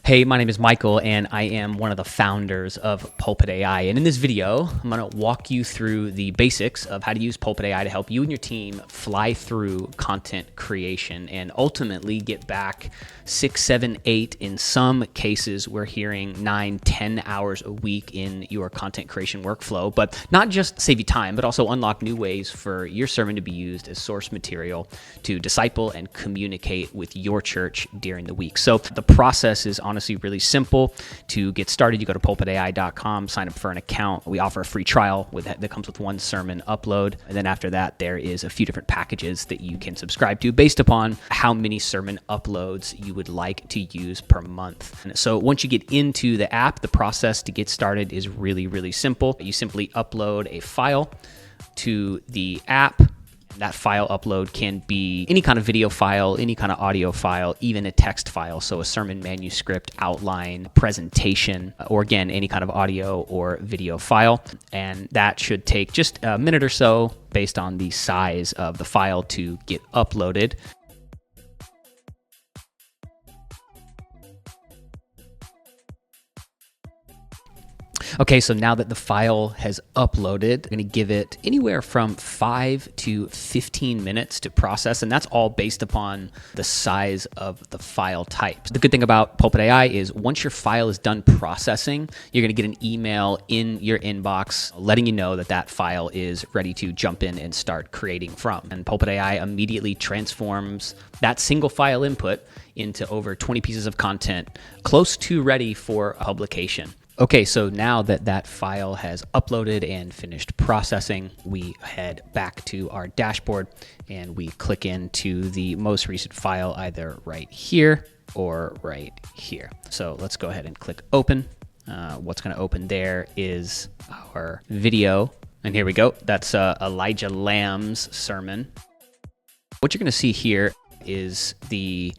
Hey, my name is Michael, and I am one of the founders of Pulpit AI. And in this video, I'm going to walk you through the basics of how to use Pulpit AI to help you and your team fly through content creation and ultimately get back 6, 7, 8. In some cases, we're hearing 9, 10 hours a week in your content creation workflow, but not just save you time, but also unlock new ways for your sermon to be used as source material to disciple and communicate with your church during the week. So the process is honestly really simple. To get started, you go to pulpitai.com, sign up for an account. We offer a free trial that comes with one sermon upload. And then after that, there is a few different packages that you can subscribe to based upon how many sermon uploads you would like to use per month. And so once you get into the app, the process to get started is really, really simple. You simply upload a file to the app. That file upload can be any kind of video file, any kind of audio file, even a text file. So a sermon manuscript, outline, presentation, or again, any kind of audio or video file. And that should take just a minute or so based on the size of the file to get uploaded. Okay, so now that the file has uploaded, I'm going to give it anywhere from 5 to 15 minutes to process, and that's all based upon the size of the file type. The good thing about Pulpit AI is once your file is done processing, you're going to get an email in your inbox letting you know that that file is ready to jump in and start creating from. And Pulpit AI immediately transforms that single file input into over 20 pieces of content close to ready for publication. Okay, so now that that file has uploaded and finished processing, we head back to our dashboard and we click into the most recent file either right here or right here. So let's go ahead and click open. What's going to open there is our video. And here we go. That's Elijah Lamb's sermon. What you're going to see here is the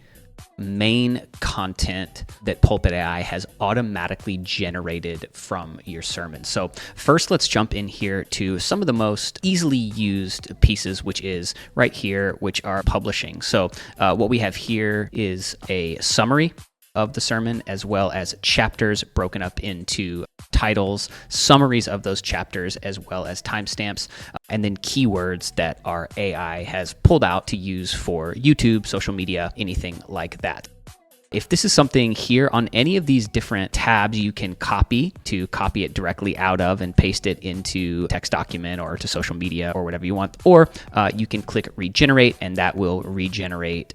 main content that Pulpit AI has automatically generated from your sermon. So first, let's jump in here to some of the most easily used pieces, which is right here, which are publishing. So what we have here is a summary of the sermon, as well as chapters broken up into titles, summaries of those chapters, as well as timestamps, and then keywords that our AI has pulled out to use for YouTube, social media, anything like that. If this is something here on any of these different tabs, you can copy it directly out of and paste it into text document or to social media or whatever you want, or you can click regenerate and that will regenerate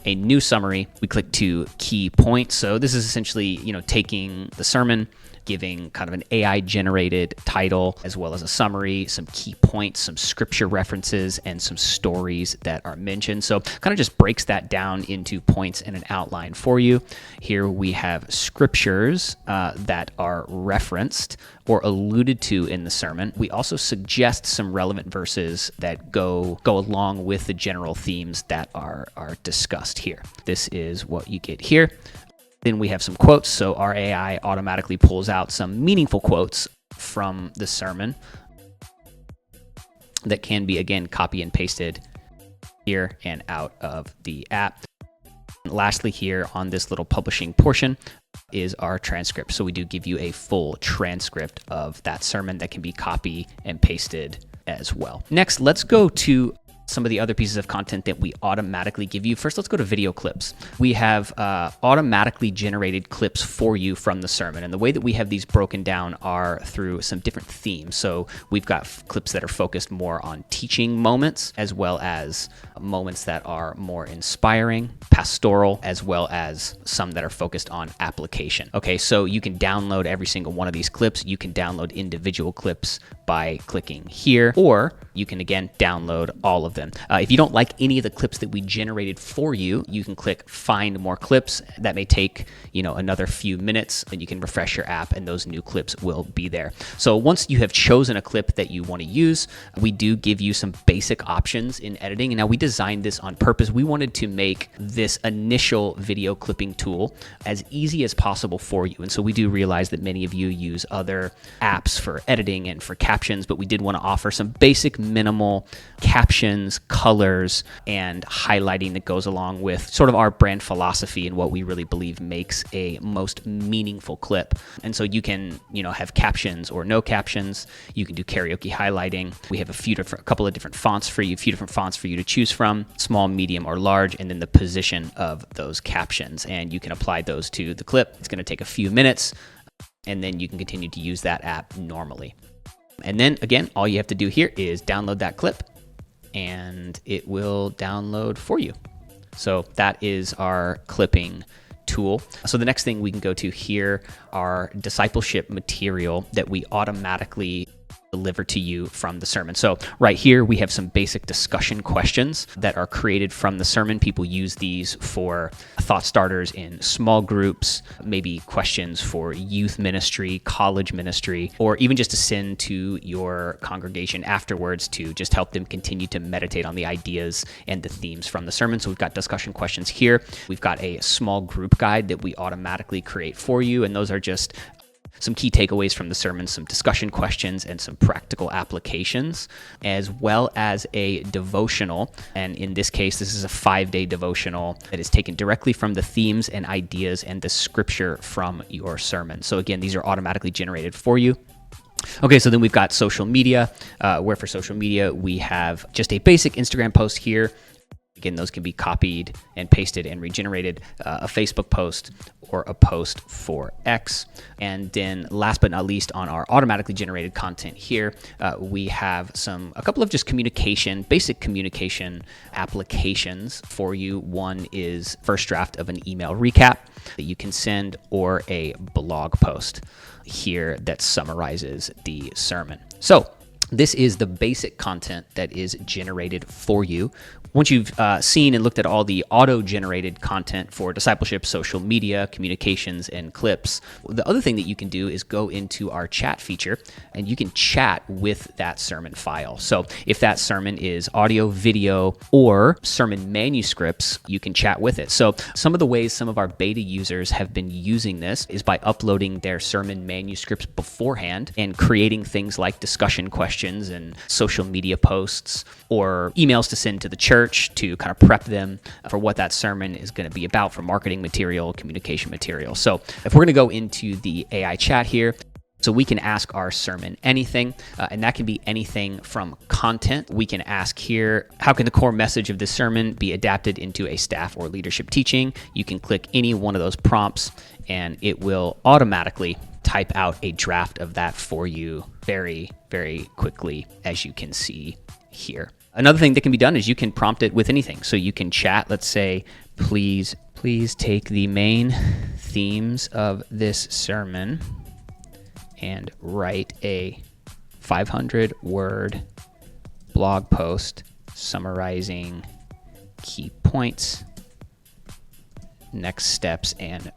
a new summary. We click to key points. So this is essentially, taking the sermon, giving kind of an AI generated title, as well as a summary, some key points, some scripture references, and some stories that are mentioned. So kind of just breaks that down into points and an outline for you. Here we have scriptures that are referenced or alluded to in the sermon. We also suggest some relevant verses that go along with the general themes that are discussed here. This is what you get here. Then we have some quotes. So our AI automatically pulls out some meaningful quotes from the sermon that can be, again, copy and pasted here and out of the app. Lastly, here on this little publishing portion is our transcript. So we do give you a full transcript of that sermon that can be copy and pasted as well. Next, let's go to some of the other pieces of content that we automatically give you. First, let's go to video clips. We have automatically generated clips for you from the sermon. And the way that we have these broken down are through some different themes. So we've got clips that are focused more on teaching moments, as well as moments that are more inspiring, pastoral, as well as some that are focused on application. Okay, so you can download every single one of these clips. You can download individual clips by clicking here, or you can, again, download all of them. If you don't like any of the clips that we generated for you, you can click find more clips. That may take, another few minutes, and you can refresh your app and those new clips will be there. So once you have chosen a clip that you want to use, we do give you some basic options in editing. And now we designed this on purpose. We wanted to make this initial video clipping tool as easy as possible for you. And so we do realize that many of you use other apps for editing and for captions, but we did want to offer some basic minimal captions themes, colors, and highlighting that goes along with sort of our brand philosophy and what we really believe makes a most meaningful clip. And so you can, have captions or no captions. You can do karaoke highlighting. We have a couple of different fonts for you, to choose from, small, medium, or large, and then the position of those captions. And you can apply those to the clip. It's going to take a few minutes, and then you can continue to use that app normally. And then again, all you have to do here is download that clip, and it will download for you. So that is our clipping tool. So the next thing we can go to here are discipleship material that we automatically deliver to you from the sermon. So right here, we have some basic discussion questions that are created from the sermon. People use these for thought starters in small groups, maybe questions for youth ministry, college ministry, or even just to send to your congregation afterwards to just help them continue to meditate on the ideas and the themes from the sermon. So we've got discussion questions here. We've got a small group guide that we automatically create for you, and those are just some key takeaways from the sermon, some discussion questions, and some practical applications, as well as a devotional. And in this case, this is a 5-day devotional that is taken directly from the themes and ideas and the scripture from your sermon. So again, these are automatically generated for you. Okay, so then we've got social media, where for social media, we have just a basic Instagram post here. Again, those can be copied and pasted and regenerated, a Facebook post or a post for X. And then last but not least, on our automatically generated content here, we have a couple of just basic communication applications for you. One is first draft of an email recap that you can send, or a blog post here that summarizes the sermon. So this is the basic content that is generated for you. Once you've seen and looked at all the auto-generated content for discipleship, social media, communications, and clips, the other thing that you can do is go into our chat feature, and you can chat with that sermon file. So if that sermon is audio, video, or sermon manuscripts, you can chat with it. So some of the ways some of our beta users have been using this is by uploading their sermon manuscripts beforehand and creating things like discussion questions and social media posts or emails to send to the church to kind of prep them for what that sermon is going to be about, for marketing material, communication material. So if we're going to go into the AI chat here, so we can ask our sermon anything, and that can be anything from content. We can ask here, how can the core message of this sermon be adapted into a staff or leadership teaching? You can click any one of those prompts, and it will automatically type out a draft of that for you very, very quickly, as you can see here. Another thing that can be done is you can prompt it with anything. So you can chat, let's say, please take the main themes of this sermon and write a 500-word blog post summarizing key points, next steps, and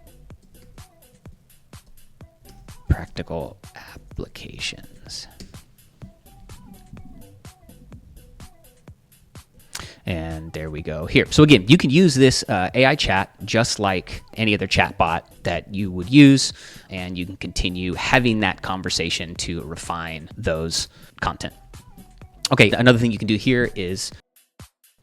practical applications. And there we go here. So again, you can use this AI chat just like any other chat bot that you would use, and you can continue having that conversation to refine those content. Okay, another thing you can do here is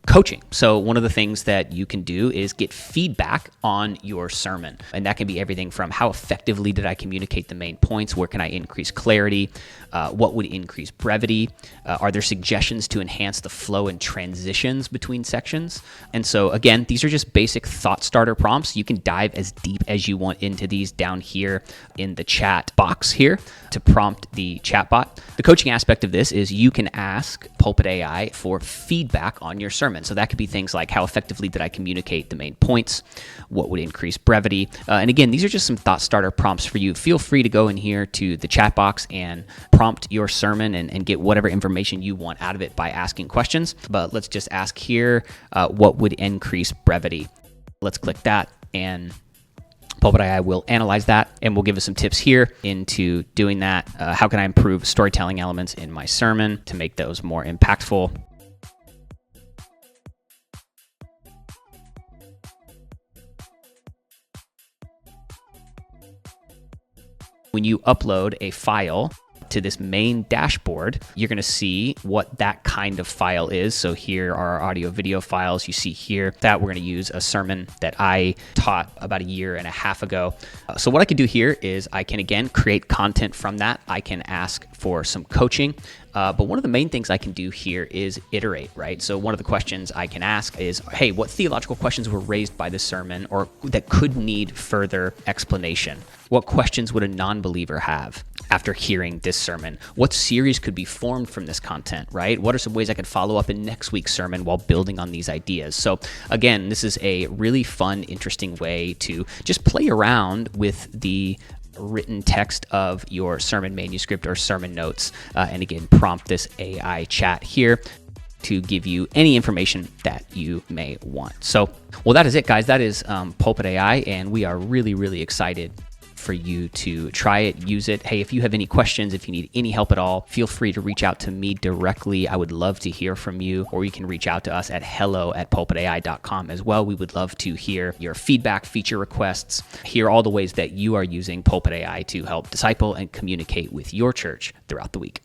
coaching. So one of the things that you can do is get feedback on your sermon. And that can be everything from how effectively did I communicate the main points? Where can I increase clarity? What would increase brevity? Are there suggestions to enhance the flow and transitions between sections? And so again, these are just basic thought starter prompts. You can dive as deep as you want into these down here in the chat box here to prompt the chatbot. The coaching aspect of this is you can ask Pulpit AI for feedback on your sermon. So that could be things like, how effectively did I communicate the main points? What would increase brevity? And again, these are just some thought starter prompts for you. Feel free to go in here to the chat box and prompt your sermon and get whatever information you want out of it by asking questions. But let's just ask here, what would increase brevity? Let's click that, and Pulpit AI will analyze that, and will give us some tips here into doing that. How can I improve storytelling elements in my sermon to make those more impactful? When you upload a file to this main dashboard, you're going to see what that kind of file is. So here are our audio video files. You see here that we're going to use a sermon that I taught about a year and a half ago. So what I can do here is I can, again, create content from that. I can ask for some coaching. But one of the main things I can do here is iterate, right? So one of the questions I can ask is, hey, what theological questions were raised by this sermon or that could need further explanation? What questions would a non-believer have after hearing this sermon? What series could be formed from this content, right? What are some ways I could follow up in next week's sermon while building on these ideas? So again, this is a really fun, interesting way to just play around with the written text of your sermon manuscript or sermon notes. And again, prompt this AI chat here to give you any information that you may want. So, well, that is it, guys. That is Pulpit AI, and we are really, really excited for you to try it, use it. Hey, if you have any questions, if you need any help at all, feel free to reach out to me directly. I would love to hear from you, or you can reach out to us at hello@pulpitai.com as well. We would love to hear your feedback, feature requests, hear all the ways that you are using Pulpit AI to help disciple and communicate with your church throughout the week.